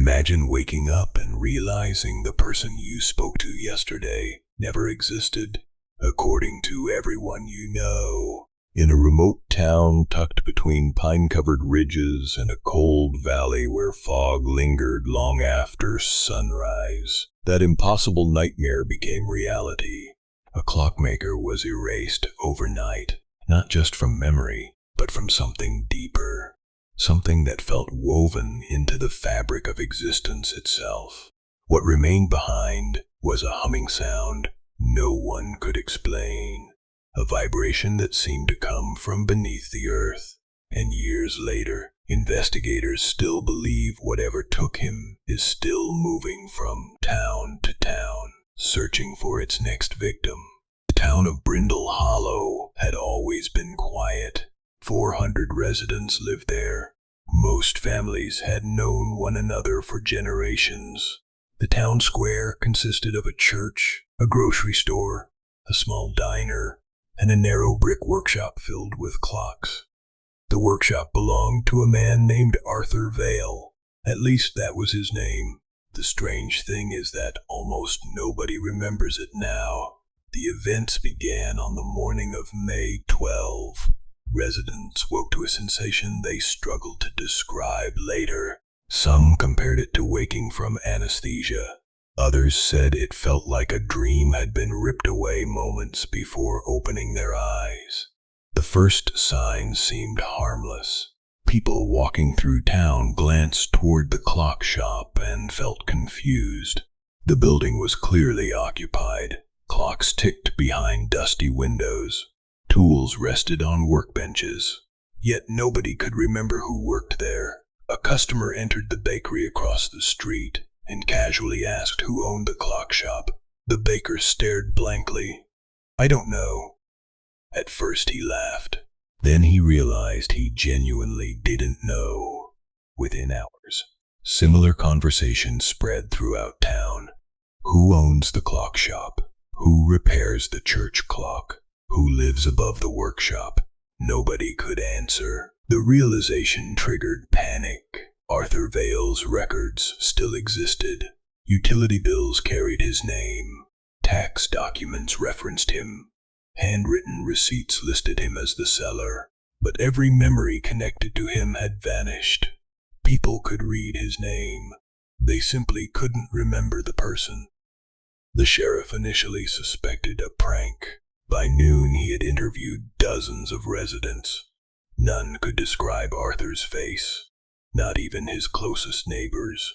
Imagine waking up and realizing the person you spoke to yesterday never existed, according to everyone you know. In a remote town tucked between pine-covered ridges and a cold valley where fog lingered long after sunrise, that impossible nightmare became reality. A clockmaker was erased overnight, not just from memory, but from something deeper. Something that felt woven into the fabric of existence itself. What remained behind was a humming sound no one could explain, a vibration that seemed to come from beneath the earth. And years later, investigators still believe whatever took him is still moving from town to town, searching for its next victim. The town of Brindle Hollow had always been quiet. 400 residents lived there. Most families had known one another for generations. The town square consisted of a church, a grocery store, a small diner, and a narrow brick workshop filled with clocks. The workshop belonged to a man named Arthur Vale. At least that was his name. The strange thing is that almost nobody remembers it now. The events began on the morning of May 12. Residents woke to a sensation they struggled to describe later. Some compared it to waking from anesthesia. Others said it felt like a dream had been ripped away moments before opening their eyes. The first signs seemed harmless. People walking through town glanced toward the clock shop and felt confused. The building was clearly occupied. Clocks ticked behind dusty windows. Tools rested on workbenches. Yet nobody could remember who worked there. A customer entered the bakery across the street and casually asked who owned the clock shop. The baker stared blankly. "I don't know." At first he laughed. Then he realized he genuinely didn't know. Within hours, similar conversations spread throughout town. Who owns the clock shop? Who repairs the church clock? Who lives above the workshop? Nobody could answer. The realization triggered panic. Arthur Vale's records still existed. Utility bills carried his name. Tax documents referenced him. Handwritten receipts listed him as the seller. But every memory connected to him had vanished. People could read his name. They simply couldn't remember the person. The sheriff initially suspected a prank. By noon, he had interviewed dozens of residents. None could describe Arthur's face, not even his closest neighbors.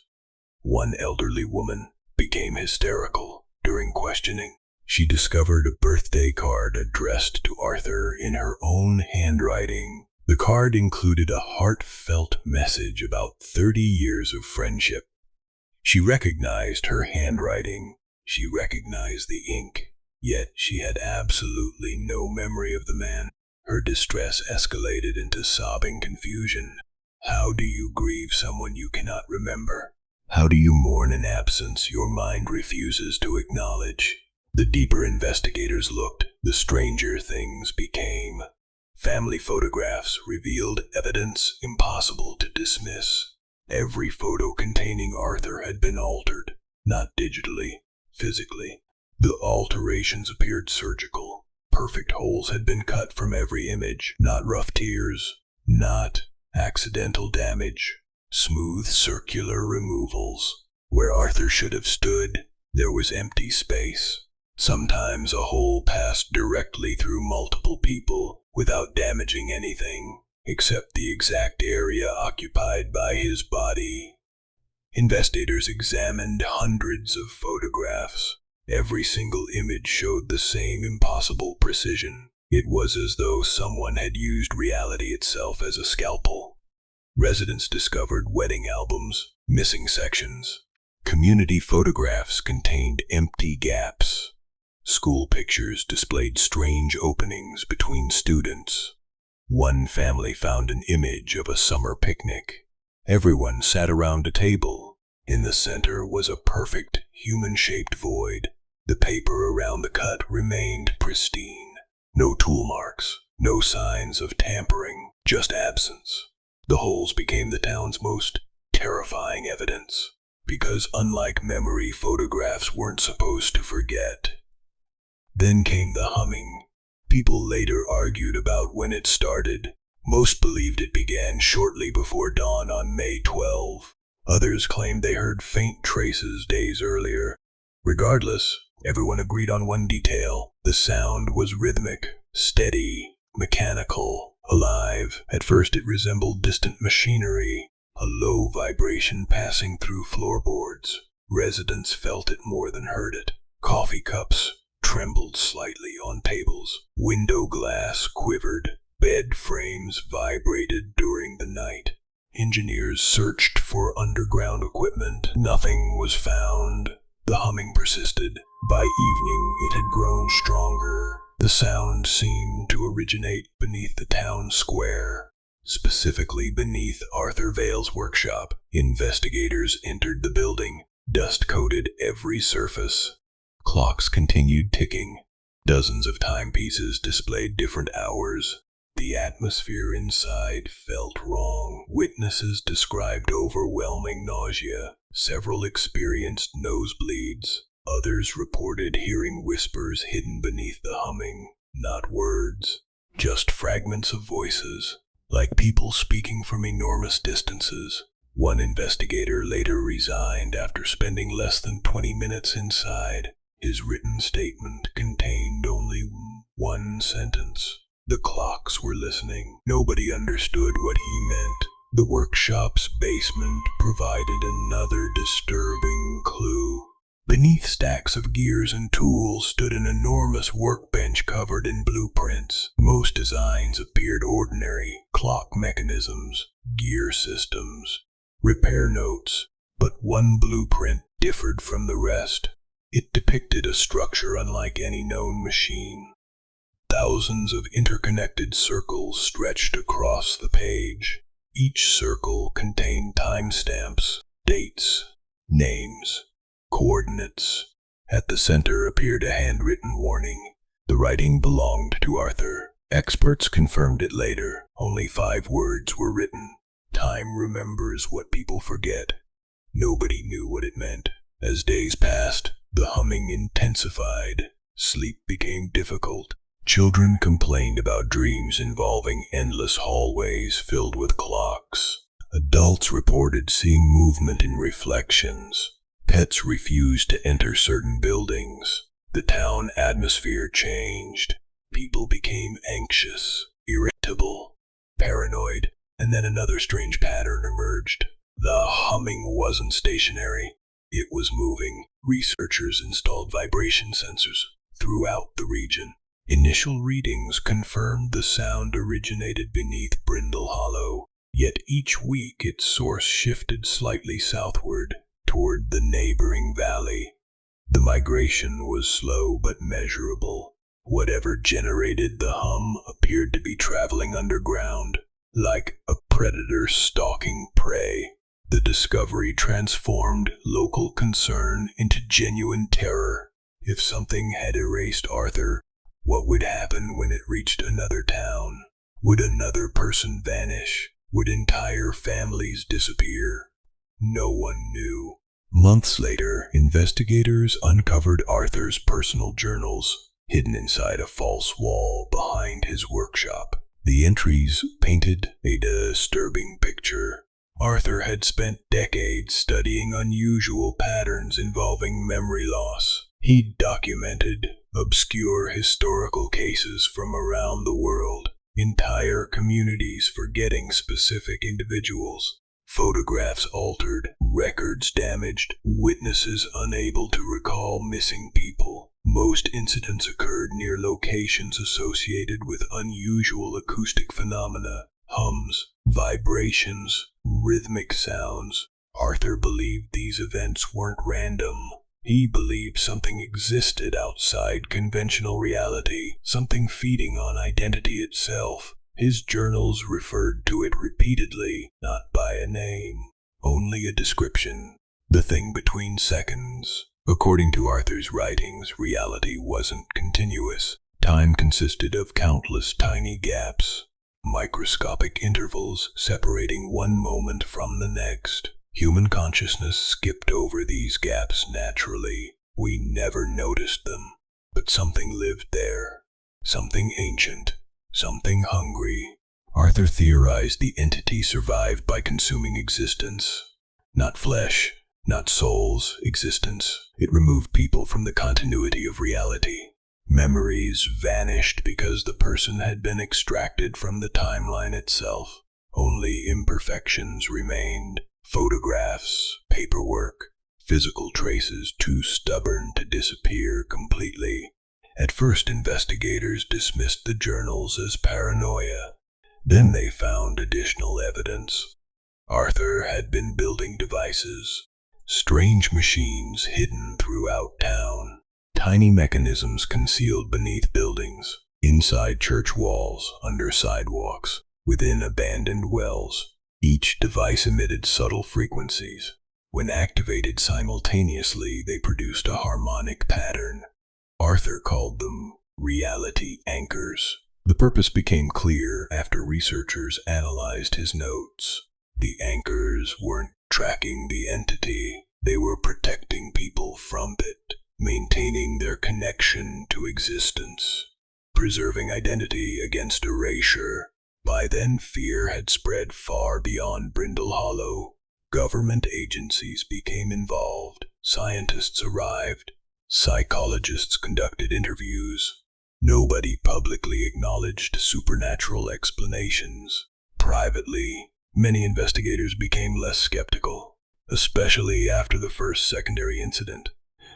One elderly woman became hysterical during questioning. She discovered a birthday card addressed to Arthur in her own handwriting. The card included a heartfelt message about 30 years of friendship. She recognized her handwriting. She recognized the ink. Yet she had absolutely no memory of the man. Her distress escalated into sobbing confusion. How do you grieve someone you cannot remember? How do you mourn an absence your mind refuses to acknowledge? The deeper investigators looked, the stranger things became. Family photographs revealed evidence impossible to dismiss. Every photo containing Arthur had been altered, not digitally, physically. The alterations appeared surgical. Perfect holes had been cut from every image, not rough tears, not accidental damage. Smooth circular removals. Where Arthur should have stood, there was empty space. Sometimes a hole passed directly through multiple people without damaging anything, except the exact area occupied by his body. Investigators examined hundreds of photographs. Every single image showed the same impossible precision. It was as though someone had used reality itself as a scalpel. Residents discovered wedding albums, missing sections. Community photographs contained empty gaps. School pictures displayed strange openings between students. One family found an image of a summer picnic. Everyone sat around a table. In the center was a perfect human-shaped void. The paper around the cut remained pristine. No tool marks, no signs of tampering, just absence. The holes became the town's most terrifying evidence. because unlike memory, photographs weren't supposed to forget. Then came the humming. People later argued about when it started. Most believed it began shortly before dawn on May 12. Others claimed they heard faint traces days earlier. Regardless, everyone agreed on one detail. The sound was rhythmic, steady, mechanical, alive. At first it resembled distant machinery, a low vibration passing through floorboards. Residents felt it more than heard it. Coffee cups trembled slightly on tables. Window glass quivered. Bed frames vibrated during the night. Engineers searched for underground equipment. Nothing was found. The humming persisted. By evening, it had grown stronger. The sound seemed to originate beneath the town square, specifically beneath Arthur Vale's workshop. Investigators entered the building. Dust coated every surface. Clocks continued ticking. Dozens of timepieces displayed different hours. The atmosphere inside felt wrong. Witnesses described overwhelming nausea. Several experienced nosebleeds. Others reported hearing whispers hidden beneath the humming. Not words, just fragments of voices, like people speaking from enormous distances. One investigator later resigned after spending less than 20 minutes inside. His written statement contained only one sentence. The clocks were listening. Nobody understood what he meant. The workshop's basement provided another disturbing clue. Beneath stacks of gears and tools stood an enormous workbench covered in blueprints. Most designs appeared ordinary: clock mechanisms, gear systems, repair notes. But one blueprint differed from the rest. It depicted a structure unlike any known machine. Thousands of interconnected circles stretched across the page. Each circle contained timestamps, dates, names, coordinates. At the center appeared a handwritten warning. The writing belonged to Arthur. Experts confirmed it later. Only 5 words were written. Time remembers what people forget. Nobody knew what it meant. As days passed, the humming intensified. Sleep became difficult. Children complained about dreams involving endless hallways filled with clocks. Adults reported seeing movement in reflections. Pets refused to enter certain buildings. The town atmosphere changed. People became anxious, irritable, paranoid, and then another strange pattern emerged. The humming wasn't stationary. It was moving. Researchers installed vibration sensors throughout the region. Initial readings confirmed the sound originated beneath Brindle Hollow, yet each week its source shifted slightly southward, toward the neighboring valley. The migration was slow but measurable. Whatever generated the hum appeared to be traveling underground, like a predator stalking prey. The discovery transformed local concern into genuine terror. If something had erased Arthur, what would happen when it reached another town? Would another person vanish? Would entire families disappear? No one knew. Months later, investigators uncovered Arthur's personal journals, hidden inside a false wall behind his workshop. The entries painted a disturbing picture. Arthur had spent decades studying unusual patterns involving memory loss. He documented obscure historical cases from around the world, entire communities forgetting specific individuals, photographs altered, records damaged, witnesses unable to recall missing people. Most incidents occurred near locations associated with unusual acoustic phenomena, hums, vibrations, rhythmic sounds. Arthur believed these events weren't random. He believed something existed outside conventional reality, something feeding on identity itself. His journals referred to it repeatedly, not by a name, only a description. The thing between seconds. According to Arthur's writings, reality wasn't continuous. Time consisted of countless tiny gaps, microscopic intervals separating one moment from the next. Human consciousness skipped over these gaps naturally. We never noticed them. But something lived there. Something ancient. Something hungry. Arthur theorized the entity survived by consuming existence. Not flesh, not souls, existence. It removed people from the continuity of reality. Memories vanished because the person had been extracted from the timeline itself. Only imperfections remained. Photographs, paperwork, physical traces too stubborn to disappear completely. At first, investigators dismissed the journals as paranoia. Then they found additional evidence. Arthur had been building devices, strange machines hidden throughout town, tiny mechanisms concealed beneath buildings, inside church walls, under sidewalks, within abandoned wells. Each device emitted subtle frequencies. When activated simultaneously, they produced a harmonic pattern. Arthur called them reality anchors. The purpose became clear after researchers analyzed his notes. The anchors weren't tracking the entity. They were protecting people from it, maintaining their connection to existence, preserving identity against erasure. By then, fear had spread far beyond Brindle Hollow. Government agencies became involved. Scientists arrived. Psychologists conducted interviews. Nobody publicly acknowledged supernatural explanations. Privately, many investigators became less skeptical, especially after the first secondary incident.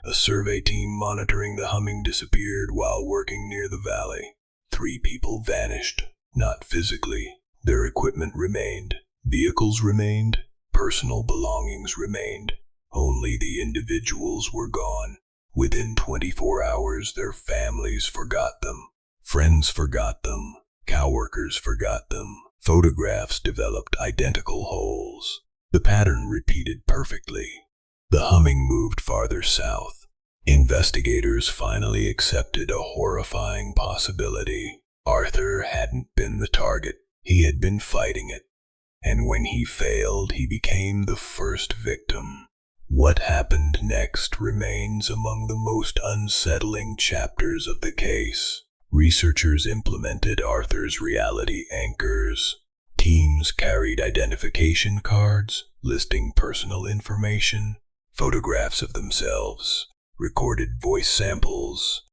A survey team monitoring the humming disappeared while working near the valley. 3 people vanished. Not physically. Their equipment remained. Vehicles remained. Personal belongings remained. Only the individuals were gone. Within 24 hours, their families forgot them. Friends forgot them. Coworkers forgot them. Photographs developed identical holes. The pattern repeated perfectly. The humming moved farther south. Investigators finally accepted a horrifying possibility. Arthur hadn't been the target. He had been fighting it. And when he failed, he became the first victim. What happened next remains among the most unsettling chapters of the case. Researchers implemented Arthur's reality anchors. Teams carried identification cards, listing personal information, photographs of themselves, recorded voice samples,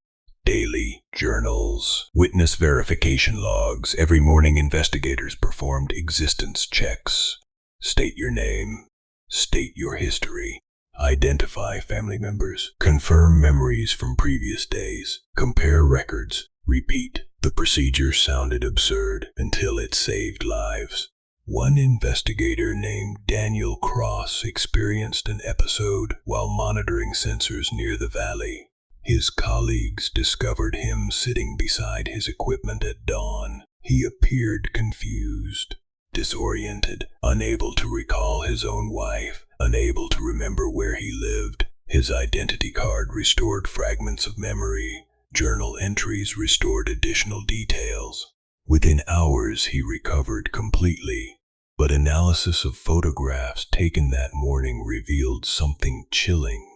daily journals, witness verification logs. Every morning, investigators performed existence checks. State your name, state your history, identify family members, confirm memories from previous days, compare records, repeat. The procedure sounded absurd until it saved lives. One investigator named Daniel Cross experienced an episode while monitoring sensors near the valley. His colleagues discovered him sitting beside his equipment at dawn. He appeared confused, disoriented, unable to recall his own wife, unable to remember where he lived. His identity card restored fragments of memory. Journal entries restored additional details. Within hours, he recovered completely. But analysis of photographs taken that morning revealed something chilling.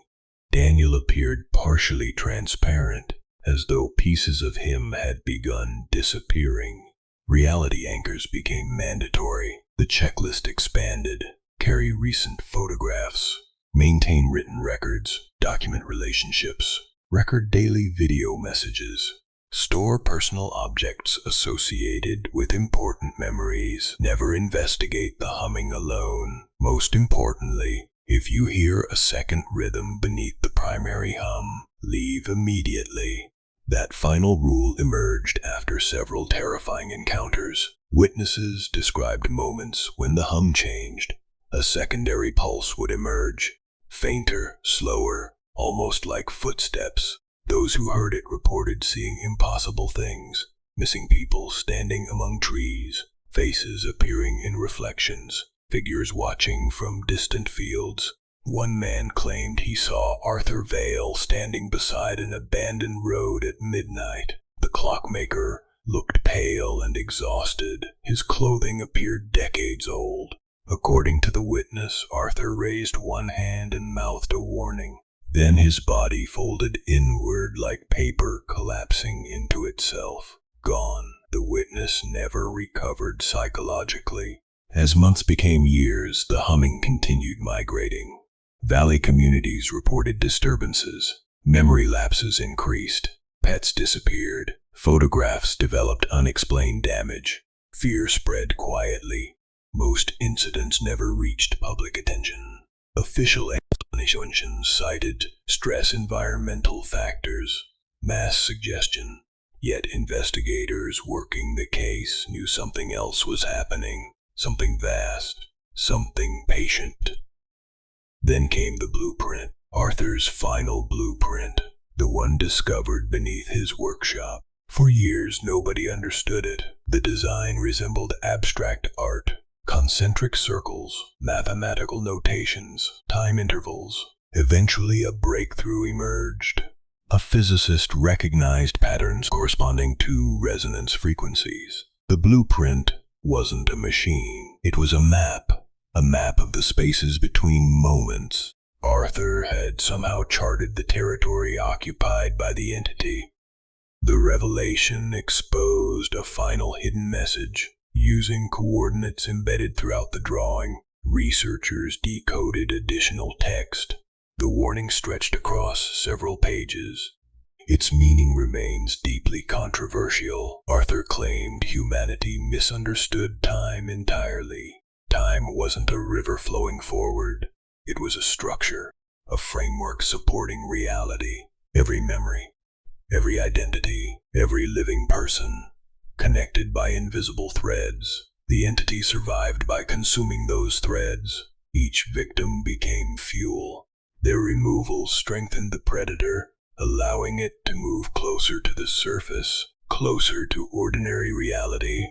Daniel appeared partially transparent, as though pieces of him had begun disappearing. Reality anchors became mandatory. The checklist expanded. Carry recent photographs. Maintain written records. Document relationships. Record daily video messages. Store personal objects associated with important memories. Never investigate the humming alone. Most importantly, if you hear a second rhythm beneath the primary hum, leave immediately. That final rule emerged after several terrifying encounters. Witnesses described moments when the hum changed. A secondary pulse would emerge, fainter, slower, almost like footsteps. Those who heard it reported seeing impossible things, missing people standing among trees, faces appearing in reflections, figures watching from distant fields. One man claimed he saw Arthur Vale standing beside an abandoned road at midnight. The clockmaker looked pale and exhausted. His clothing appeared decades old. According to the witness, Arthur raised one hand and mouthed a warning. Then his body folded inward like paper, collapsing into itself. Gone. The witness never recovered psychologically. As months became years, the humming continued migrating. Valley communities reported disturbances. Memory lapses increased. Pets disappeared. Photographs developed unexplained damage. Fear spread quietly. Most incidents never reached public attention. Official explanations cited stress, environmental factors, mass suggestion. Yet investigators working the case knew something else was happening, something vast, something patient. Then came the blueprint, Arthur's final blueprint, the one discovered beneath his workshop. For years nobody understood it. The design resembled abstract art. Concentric circles, mathematical notations, time intervals. Eventually a breakthrough emerged. A physicist recognized patterns corresponding to resonance frequencies. The blueprint wasn't a machine. It was a map of the spaces between moments. Arthur had somehow charted the territory occupied by the entity. The revelation exposed a final hidden message. Using coordinates embedded throughout the drawing, researchers decoded additional text. The warning stretched across several pages. Its meaning remains deeply controversial. Arthur claimed humanity misunderstood time entirely. Time wasn't a river flowing forward. It was a structure, a framework supporting reality. Every memory, every identity, every living person, connected by invisible threads. The entity survived by consuming those threads. Each victim became fuel. Their removal strengthened the predator, allowing it to move closer to the surface, closer to ordinary reality.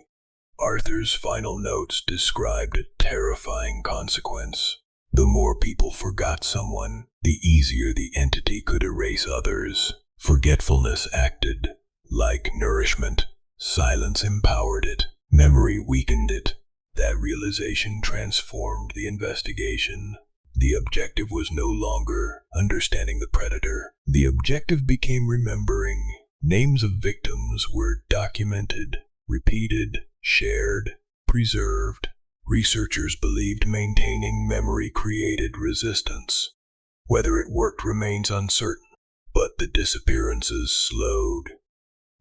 Arthur's final notes described a terrifying consequence. The more people forgot someone, the easier the entity could erase others. Forgetfulness acted like nourishment. Silence empowered it. Memory weakened it. That realization transformed the investigation. The objective was no longer understanding the predator. The objective became remembering. Names of victims were documented, repeated, shared, preserved. Researchers believed maintaining memory created resistance. Whether it worked remains uncertain, but the disappearances slowed.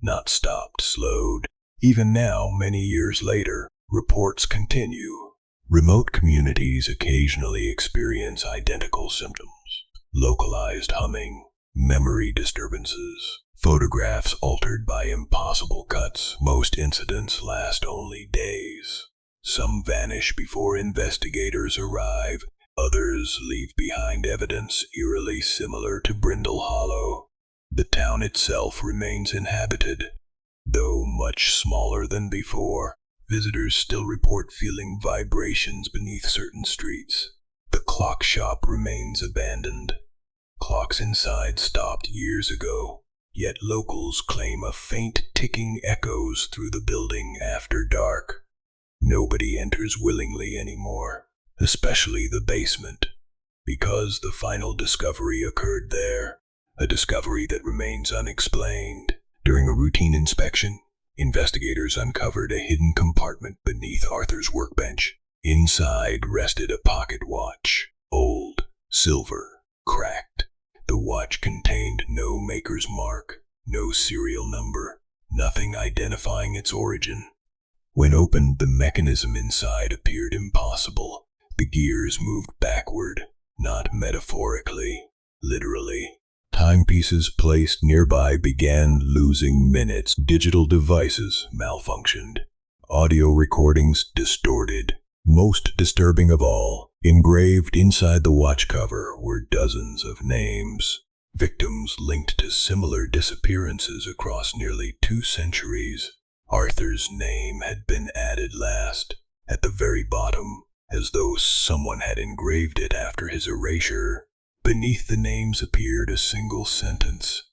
Not stopped, slowed. Even now, many years later, reports continue. Remote communities occasionally experience identical symptoms. Localized humming, memory disturbances, photographs altered by impossible cuts. Most incidents last only days. Some vanish before investigators arrive. Others leave behind evidence eerily similar to Brindle Hollow. The town itself remains inhabited, though much smaller than before. Visitors still report feeling vibrations beneath certain streets. The clock shop remains abandoned. Clocks inside stopped years ago, yet locals claim a faint ticking echoes through the building after dark. Nobody enters willingly anymore, especially the basement, because the final discovery occurred there. A discovery that remains unexplained. During a routine inspection, investigators uncovered a hidden compartment beneath Arthur's workbench. Inside rested a pocket watch, old, silver, cracked. The watch contained no maker's mark, no serial number, nothing identifying its origin. When opened, the mechanism inside appeared impossible. The gears moved backward, not metaphorically, literally. Timepieces placed nearby began losing minutes. Digital devices malfunctioned. Audio recordings distorted. Most disturbing of all, engraved inside the watch cover were dozens of names. Victims linked to similar disappearances across nearly 2 centuries. Arthur's name had been added last, at the very bottom, as though someone had engraved it after his erasure. Beneath the names appeared a single sentence.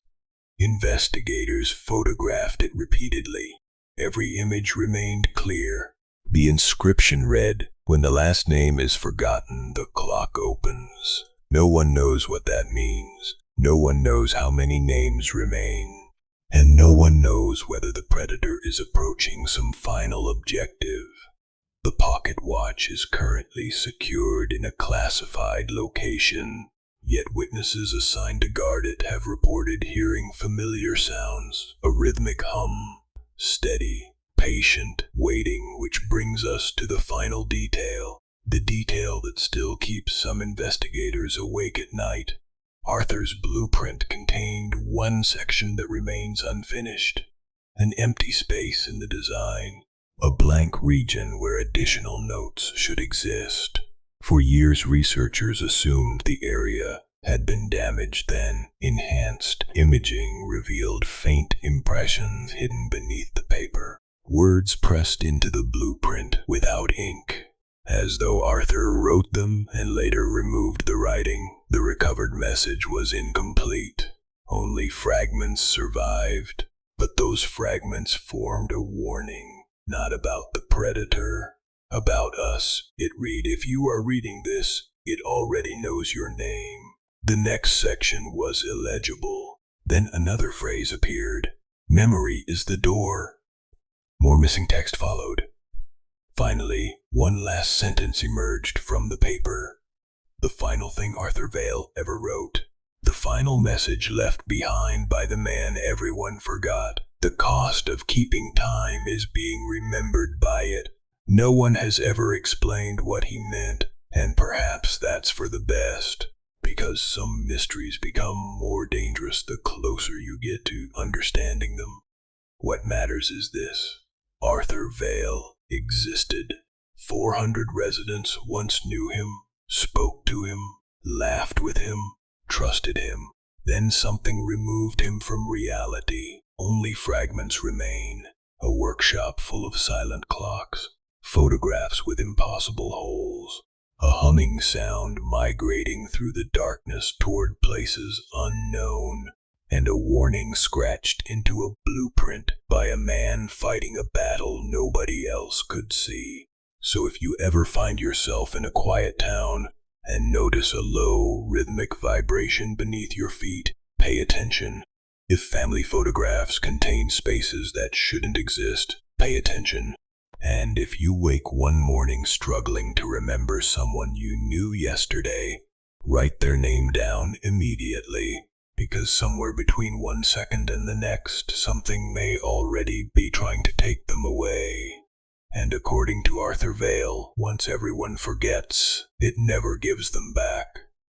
Investigators photographed it repeatedly. Every image remained clear. The inscription read, When the last name is forgotten, the clock opens. No one knows what that means. No one knows how many names remain. And no one knows whether the predator is approaching some final objective. The pocket watch is currently secured in a classified location, yet witnesses assigned to guard it have reported hearing familiar sounds, a rhythmic hum, steady, patient waiting, which brings us to the final detail, the detail that still keeps some investigators awake at night. Arthur's blueprint contained one section that remains unfinished, an empty space in the design, a blank region where additional notes should exist. For years, researchers assumed the area had been damaged, then enhanced imaging revealed faint impressions hidden beneath the paper. Words pressed into the blueprint without ink, as though Arthur wrote them and later removed the writing. The recovered message was incomplete. Only fragments survived, but those fragments formed a warning. Not about the predator, about us. It read, "If you are reading this, it already knows your name." The next section was illegible. Then another phrase appeared. "Memory is the door." More missing text followed. Finally, one last sentence emerged from the paper. The final thing Arthur Vale ever wrote. The final message left behind by the man everyone forgot. The cost of keeping time is being remembered by it. No one has ever explained what he meant, and perhaps that's for the best, because some mysteries become more dangerous the closer you get to understanding them. What matters is this: Arthur Vale existed. 400 residents once knew him, spoke to him, laughed with him, trusted him. Then something removed him from reality. Only fragments remain. A workshop full of silent clocks, photographs with impossible holes, a humming sound migrating through the darkness toward places unknown, and a warning scratched into a blueprint by a man fighting a battle nobody else could see. So if you ever find yourself in a quiet town and notice a low, rhythmic vibration beneath your feet, pay attention. If family photographs contain spaces that shouldn't exist, pay attention. And if you wake one morning struggling to remember someone you knew yesterday, write their name down immediately, because somewhere between 1 second and the next, something may already be trying to take them away. And according to Arthur Vale, once everyone forgets, it never gives them back.